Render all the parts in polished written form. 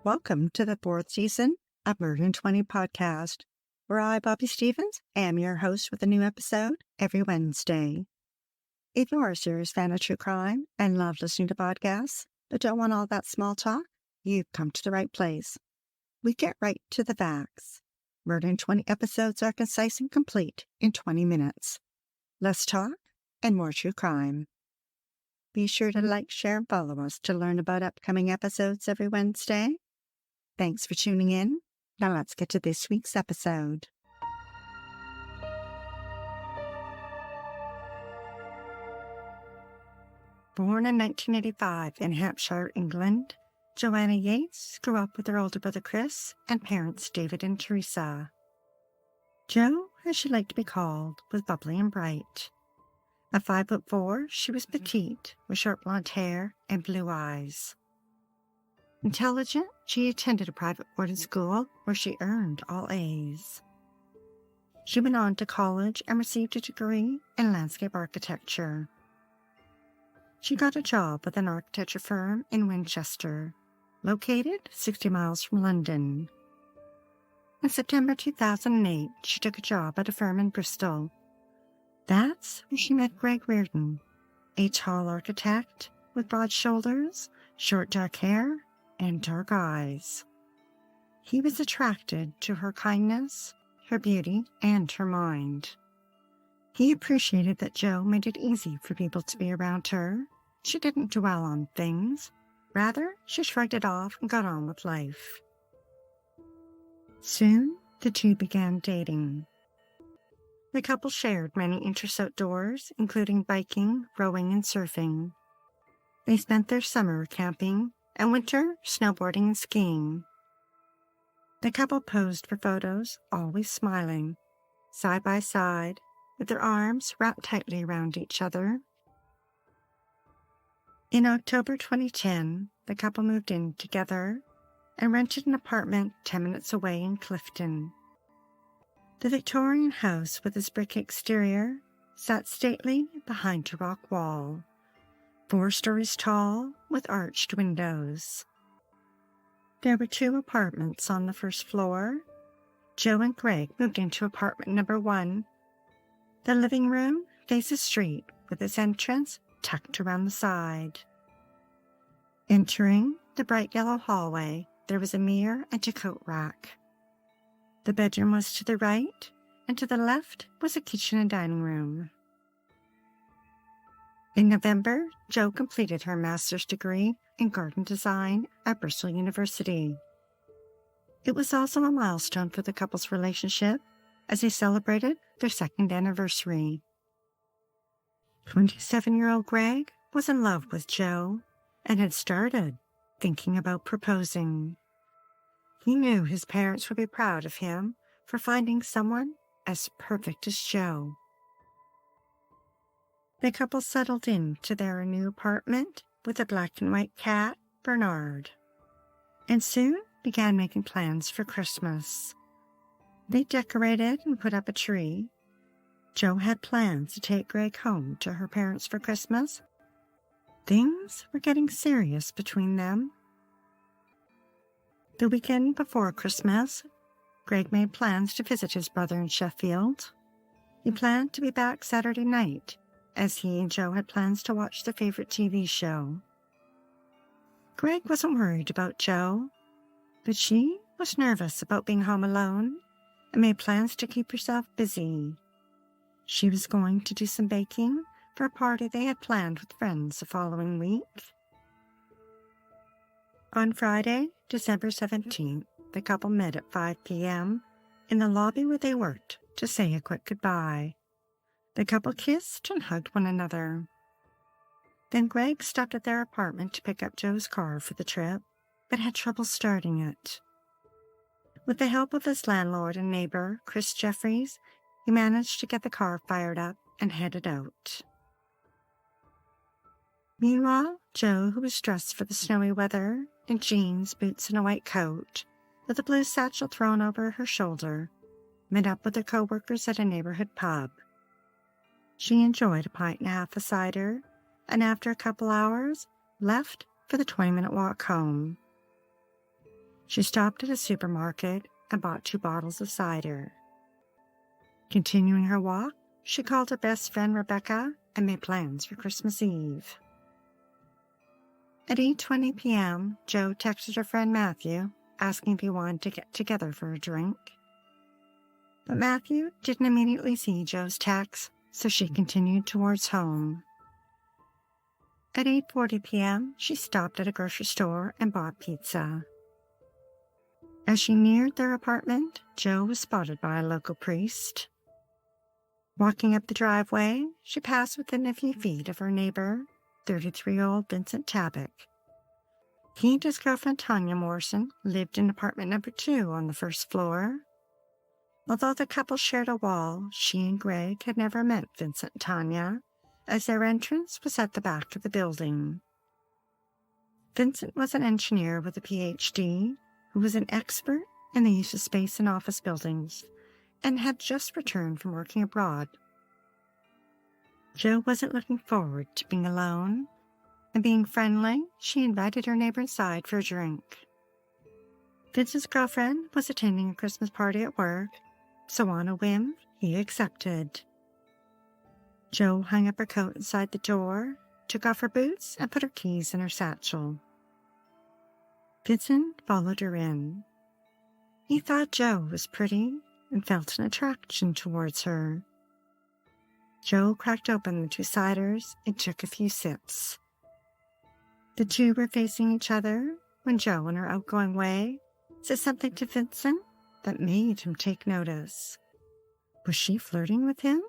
Welcome to the fourth season of Murder in 20 podcast, where I, Bobby Stevens, am your host with a new episode every Wednesday. If you're a serious fan of true crime and love listening to podcasts, but don't want all that small talk, you've come to the right place. We get right to the facts. Murder in 20 episodes are concise and complete in 20 minutes. Less talk and more true crime. Be sure to like, share, and follow us to learn about upcoming episodes every Wednesday. Thanks for tuning in. Now let's get to this week's episode. Born in 1985 in Hampshire, England, Joanna Yeates grew up with her older brother Chris and parents David and Teresa. Jo, as she liked to be called, was bubbly and bright. At 5'4", she was petite, with short blonde hair and blue eyes. Intelligent, she attended a private boarding school where she earned all A's. She went on to college and received a degree in landscape architecture. She got a job with an architecture firm in Winchester, located 60 miles from London. In September 2008, she took a job at a firm in Bristol. That's where she met Greg Reardon, a tall architect with broad shoulders, short dark hair, and dark eyes. He was attracted to her kindness, her beauty, and her mind. He appreciated that Jo made it easy for people to be around her. She didn't dwell on things. Rather, she shrugged it off and got on with life. Soon, the two began dating. The couple shared many interests outdoors, including biking, rowing, and surfing. They spent their summer camping and winter snowboarding and skiing. The couple posed for photos, always smiling, side by side, with their arms wrapped tightly around each other. In October 2010, the couple moved in together and rented an apartment 10 minutes away in Clifton. The Victorian house with its brick exterior sat stately behind a rock wall, 4 stories tall with arched windows. There were 2 apartments on the first floor. Jo and Greg moved into apartment number 1. The living room faced the street with its entrance tucked around the side. Entering the bright yellow hallway, there was a mirror and a coat rack. The bedroom was to the right, and to the left was a kitchen and dining room. In November, Jo completed her master's degree in garden design at Bristol University. It was also a milestone for the couple's relationship as they celebrated their 2nd anniversary. 27-year-old Greg was in love with Jo and had started thinking about proposing. He knew his parents would be proud of him for finding someone as perfect as Jo. The couple settled into their new apartment with a black and white cat, Bernard, and soon began making plans for Christmas. They decorated and put up a tree. Jo had plans to take Greg home to her parents for Christmas. Things were getting serious between them. The weekend before Christmas, Greg made plans to visit his brother in Sheffield. He planned to be back Saturday night, as he and Jo had plans to watch their favorite TV show. Greg wasn't worried about Jo, but she was nervous about being home alone and made plans to keep herself busy. She was going to do some baking for a party they had planned with friends the following week. On Friday, December 17th, the couple met at 5 p.m. in the lobby where they worked to say a quick goodbye. The couple kissed and hugged one another. Then Greg stopped at their apartment to pick up Jo's car for the trip, but had trouble starting it. With the help of his landlord and neighbor, Chris Jeffries, he managed to get the car fired up and headed out. Meanwhile, Jo, who was dressed for the snowy weather in jeans, boots, and a white coat, with a blue satchel thrown over her shoulder, met up with her co-workers at a neighborhood pub. She enjoyed a pint and a half of cider, and after a couple hours, left for the 20-minute walk home. She stopped at a supermarket and bought 2 bottles of cider. Continuing her walk, she called her best friend Rebecca and made plans for Christmas Eve. At 8:20 p.m., Jo texted her friend Matthew, asking if he wanted to get together for a drink. But Matthew didn't immediately see Jo's text, so she continued towards home. At 8:40 p.m., she stopped at a grocery store and bought pizza. As she neared their apartment, Jo was spotted by a local priest. Walking up the driveway, she passed within a few feet of her neighbor, 33-year-old Vincent Tabak. He and his girlfriend Tanya Morrison lived in apartment number 2 on the first floor. Although the couple shared a wall, she and Greg had never met Vincent and Tanya, as their entrance was at the back of the building. Vincent was an engineer with a PhD who was an expert in the use of space in office buildings and had just returned from working abroad. Jo wasn't looking forward to being alone, and being friendly, she invited her neighbor inside for a drink. Vincent's girlfriend was attending a Christmas party at work, so on a whim, he accepted. Jo hung up her coat inside the door, took off her boots, and put her keys in her satchel. Vincent followed her in. He thought Jo was pretty and felt an attraction towards her. Jo cracked open the 2 ciders and took a few sips. The 2 were facing each other when Jo, in her outgoing way, said something to Vincent that made him take notice. Was she flirting with him?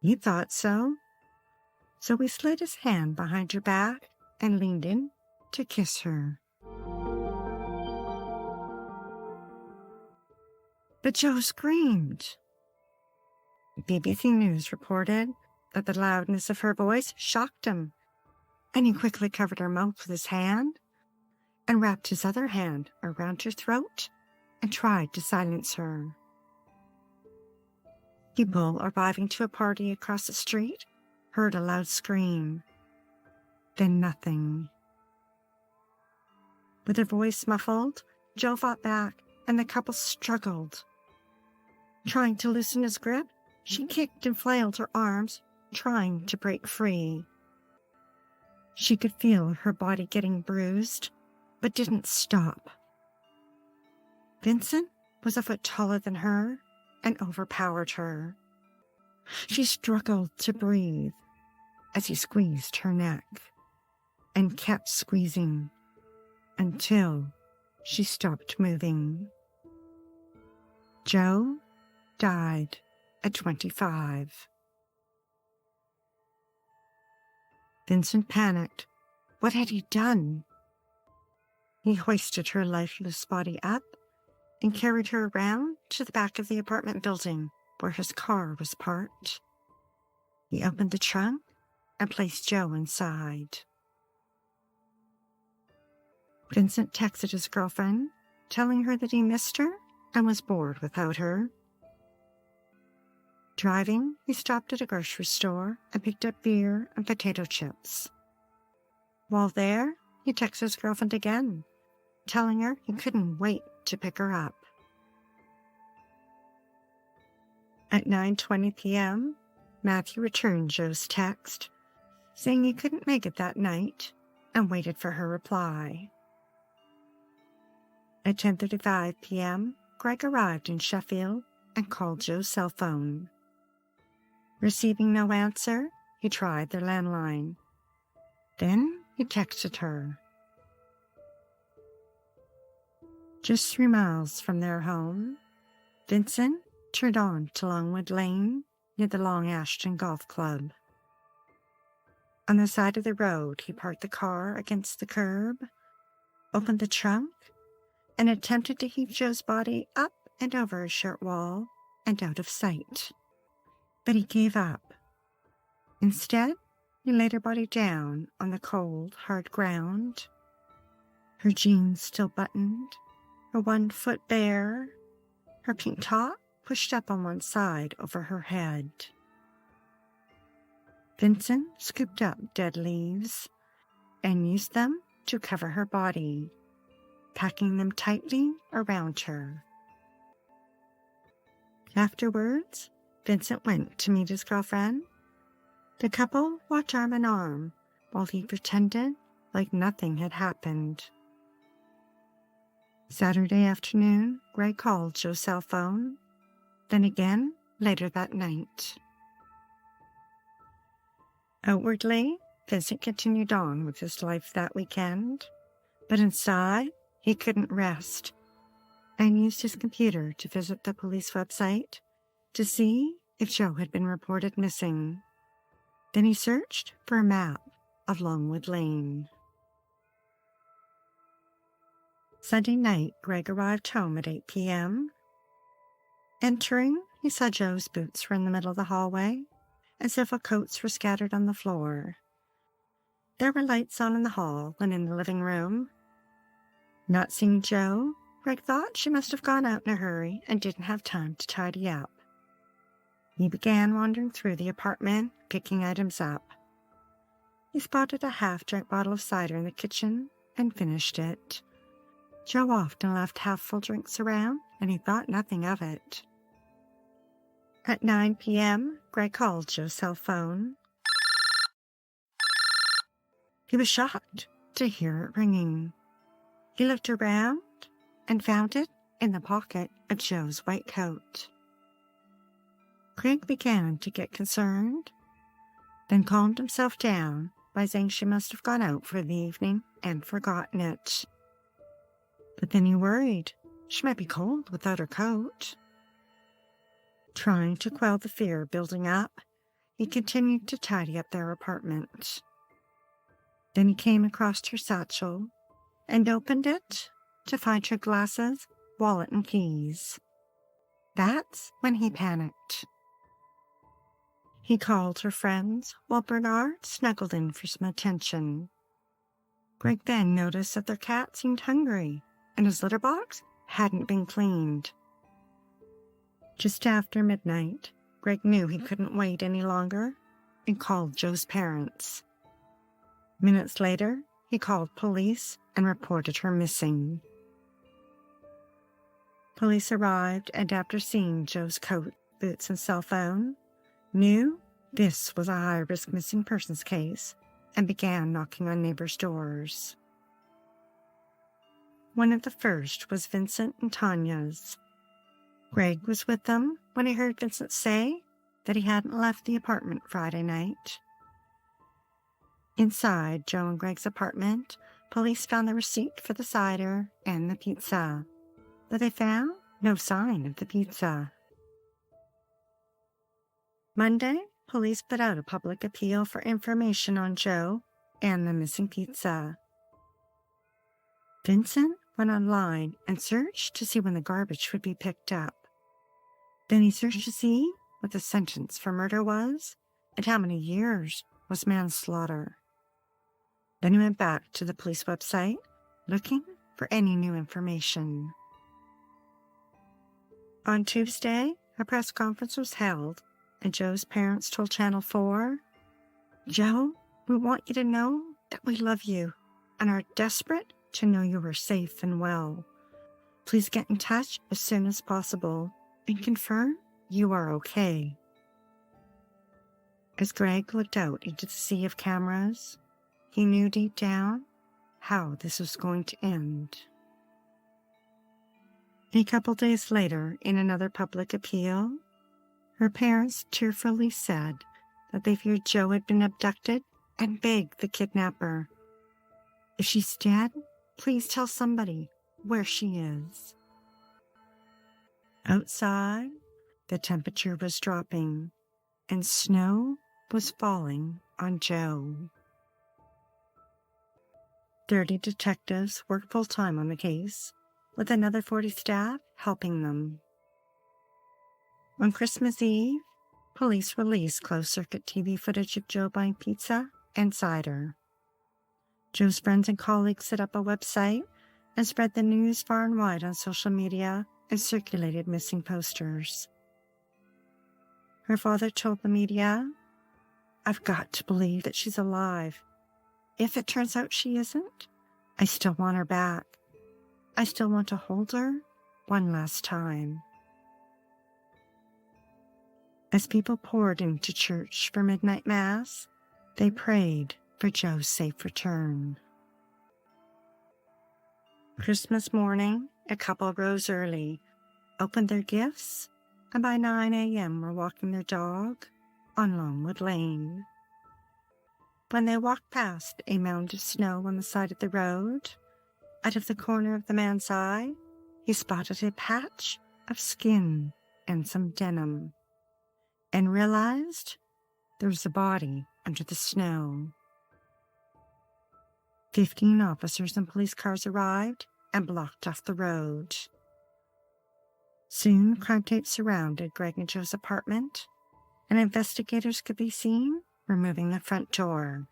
He thought so. So he slid his hand behind her back and leaned in to kiss her. But Jo screamed. BBC News reported that the loudness of her voice shocked him, and he quickly covered her mouth with his hand and wrapped his other hand around her throat and tried to silence her. People arriving to a party across the street heard a loud scream. Then nothing. With her voice muffled, Jo fought back, and the couple struggled. Trying to loosen his grip, she kicked and flailed her arms, trying to break free. She could feel her body getting bruised, but didn't stop. Vincent was a foot taller than her and overpowered her. She struggled to breathe as he squeezed her neck and kept squeezing until she stopped moving. Jo died at 25. Vincent panicked. What had he done? He hoisted her lifeless body up and carried her around to the back of the apartment building where his car was parked. He opened the trunk and placed Jo inside. Vincent texted his girlfriend, telling her that he missed her and was bored without her. Driving, he stopped at a grocery store and picked up beer and potato chips. While there, he texted his girlfriend again, telling her he couldn't wait to pick her up. At 9:20 p.m., Matthew returned Jo's text, saying he couldn't make it that night, and waited for her reply. At 10:35 p.m., Greg arrived in Sheffield and called Jo's cell phone. Receiving no answer, he tried their landline. Then he texted her. Just 3 miles from their home, Vincent turned on to Longwood Lane near the Long Ashton Golf Club. On the side of the road, he parked the car against the curb, opened the trunk, and attempted to heave Jo's body up and over a shirt wall and out of sight. But he gave up. Instead, he laid her body down on the cold, hard ground, her jeans still buttoned, her 1 foot bare, her pink top pushed up on one side over her head. Vincent scooped up dead leaves and used them to cover her body, packing them tightly around her. Afterwards, Vincent went to meet his girlfriend. The couple walked arm in arm while he pretended like nothing had happened. Saturday afternoon, Greg called Joe's cell phone, then again later that night. Outwardly, Vincent continued on with his life that weekend, but inside, he couldn't rest and used his computer to visit the police website to see if Joe had been reported missing. Then he searched for a map of Longwood Lane. Sunday night, Greg arrived home at 8 p.m. Entering, he saw Joe's boots were in the middle of the hallway, and several coats were scattered on the floor. There were lights on in the hall and in the living room. Not seeing Joe, Greg thought she must have gone out in a hurry and didn't have time to tidy up. He began wandering through the apartment, picking items up. He spotted a half-drunk bottle of cider in the kitchen and finished it. Joe often left half-full drinks around, and he thought nothing of it. At 9 p.m., Greg called Joe's cell phone. He was shocked to hear it ringing. He looked around and found it in the pocket of Joe's white coat. Greg began to get concerned, then calmed himself down by saying she must have gone out for the evening and forgotten it. But then he worried she might be cold without her coat. Trying to quell the fear building up, he continued to tidy up their apartment. Then he came across her satchel and opened it to find her glasses, wallet, and keys. That's when he panicked. He called her friends while Bernard snuggled in for some attention. Greg then noticed that their cat seemed hungry, and his litter box hadn't been cleaned. Just after midnight, Greg knew he couldn't wait any longer and called Joe's parents. Minutes later, he called police and reported her missing. Police arrived and after seeing Joe's coat, boots, and cell phone, knew this was a high-risk missing persons case and began knocking on neighbors' doors. One of the first was Vincent and Tanya's. Greg was with them when he heard Vincent say that he hadn't left the apartment Friday night. Inside Joe and Greg's apartment, police found the receipt for the cider and the pizza, but they found no sign of the pizza. Monday, police put out a public appeal for information on Joe and the missing pizza. Vincent went online and searched to see when the garbage would be picked up. Then he searched to see what the sentence for murder was and how many years was manslaughter. Then he went back to the police website looking for any new information. On Tuesday, a press conference was held and Joe's parents told Channel 4, "Joe, we want you to know that we love you and are desperate to know you are safe and well. Please get in touch as soon as possible and confirm you are okay." As Greg looked out into the sea of cameras, he knew deep down how this was going to end. A couple days later, in another public appeal, her parents tearfully said that they feared Joe had been abducted and begged the kidnapper, "If she's dead, please tell somebody where she is." Outside, the temperature was dropping and snow was falling on Joe. 30 detectives worked full-time on the case, with another 40 staff helping them. On Christmas Eve, police released closed-circuit TV footage of Joe buying pizza and cider. Joe's friends and colleagues set up a website and spread the news far and wide on social media and circulated missing posters. Her father told the media, "I've got to believe that she's alive. If it turns out she isn't, I still want her back. I still want to hold her one last time. As people poured into church for midnight mass, they prayed for Joe's safe return. Christmas morning, a couple rose early, opened their gifts, and by 9 a.m. were walking their dog on Longwood Lane. When they walked past a mound of snow on the side of the road, out of the corner of the man's eye, he spotted a patch of skin and some denim, and realized there was a body under the snow. 15 officers and police cars arrived and blocked off the road. Soon, crime tape surrounded Greg and Joe's apartment, and investigators could be seen removing the front door.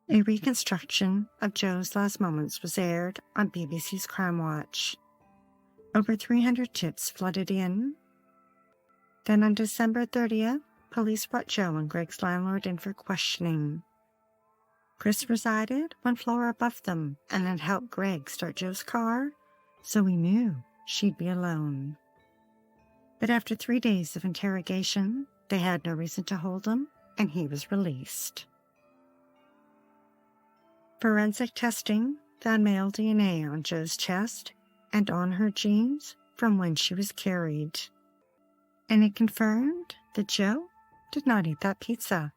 A reconstruction of Joe's last moments was aired on BBC's Crime Watch. Over 300 tips flooded in. Then on December 30th, police brought Joe and Greg's landlord in for questioning. Chris resided one floor above them and had helped Greg start Joe's car, so he knew she'd be alone. But after 3 days of interrogation, they had no reason to hold him, and he was released. Forensic testing found male DNA on Joe's chest and on her jeans from when she was carried, and it confirmed that Joe did not eat that pizza.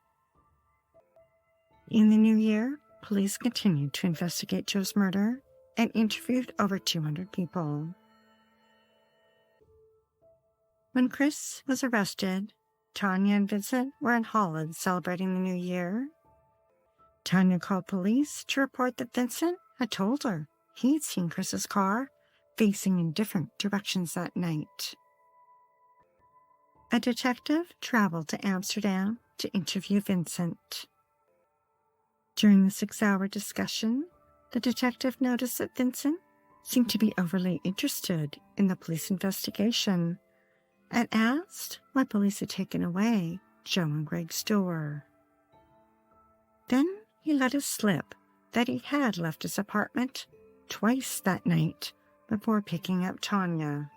In the new year, police continued to investigate Joe's murder and interviewed over 200 people. When Chris was arrested, Tanya and Vincent were in Holland celebrating the new year. Tanya called police to report that Vincent had told her he'd seen Chris's car facing in different directions that night. A detective traveled to Amsterdam to interview Vincent. During the 6-hour discussion, the detective noticed that Vincent seemed to be overly interested in the police investigation and asked why police had taken away Joe and Greg's door. Then he let it slip that he had left his apartment twice that night before picking up Tanya.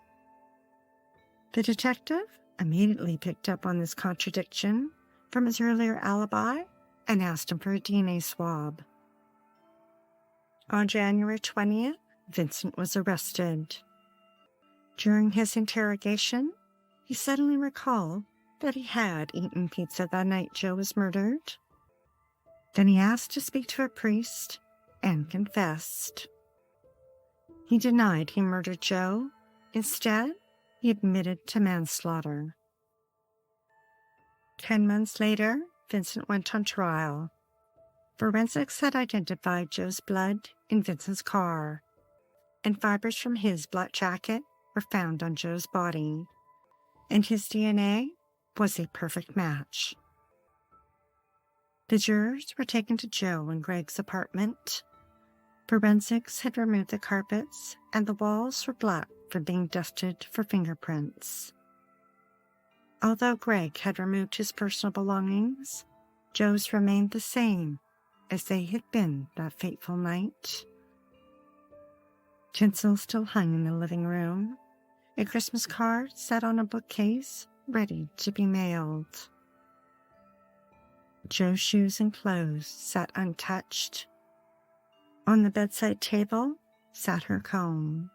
The detective immediately picked up on this contradiction from his earlier alibi and asked him for a DNA swab. On January 20th, Vincent was arrested. During his interrogation, he suddenly recalled that he had eaten pizza the night Joe was murdered. Then he asked to speak to a priest and confessed. He denied he murdered Joe. Instead, he admitted to manslaughter. 10 months later, Vincent went on trial. Forensics had identified Joe's blood in Vincent's car, and fibers from his black jacket were found on Joe's body, and his DNA was a perfect match. The jurors were taken to Joe and Greg's apartment. Forensics had removed the carpets, and the walls were black from being dusted for fingerprints. Although Greg had removed his personal belongings, Joe's remained the same as they had been that fateful night. Tinsel still hung in the living room. A Christmas card sat on a bookcase, ready to be mailed. Joe's shoes and clothes sat untouched. On the bedside table sat her comb.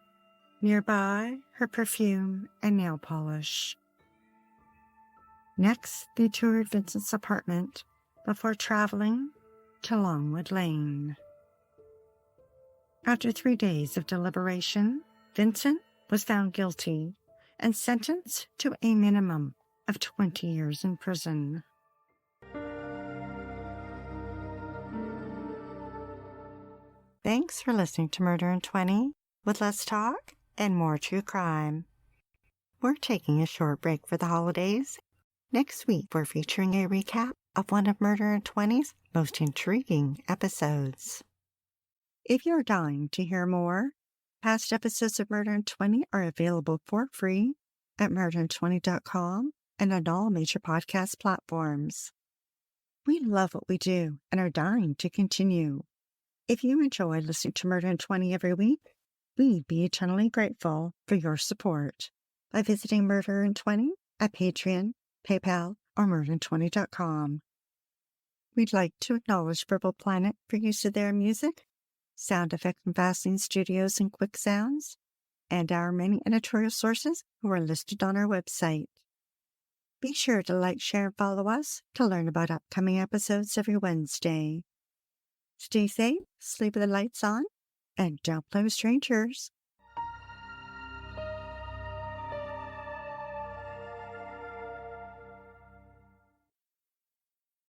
Nearby, her perfume and nail polish. Next, they toured Vincent's apartment before traveling to Longwood Lane. After 3 days of deliberation, Vincent was found guilty and sentenced to a minimum of 20 years in prison. Thanks for listening to Murder in 20 with less talk and more true crime. We're taking a short break for the holidays. Next week, we're featuring a recap of one of Murder in 20's most intriguing episodes. If you're dying to hear more, past episodes of Murder in 20 are available for free at murderin20.com and on all major podcast platforms. We love what we do and are dying to continue. If you enjoy listening to Murder in 20 every week, we'd be eternally grateful for your support by visiting Murder in 20 at Patreon, PayPal, or murderin20.com. We'd like to acknowledge Purple Planet for use of their music, sound effect from Vaseline Studios and Quick Sounds, and our many editorial sources who are listed on our website. Be sure to like, share, and follow us to learn about upcoming episodes every Wednesday. Stay safe, sleep with the lights on, and don't play with strangers.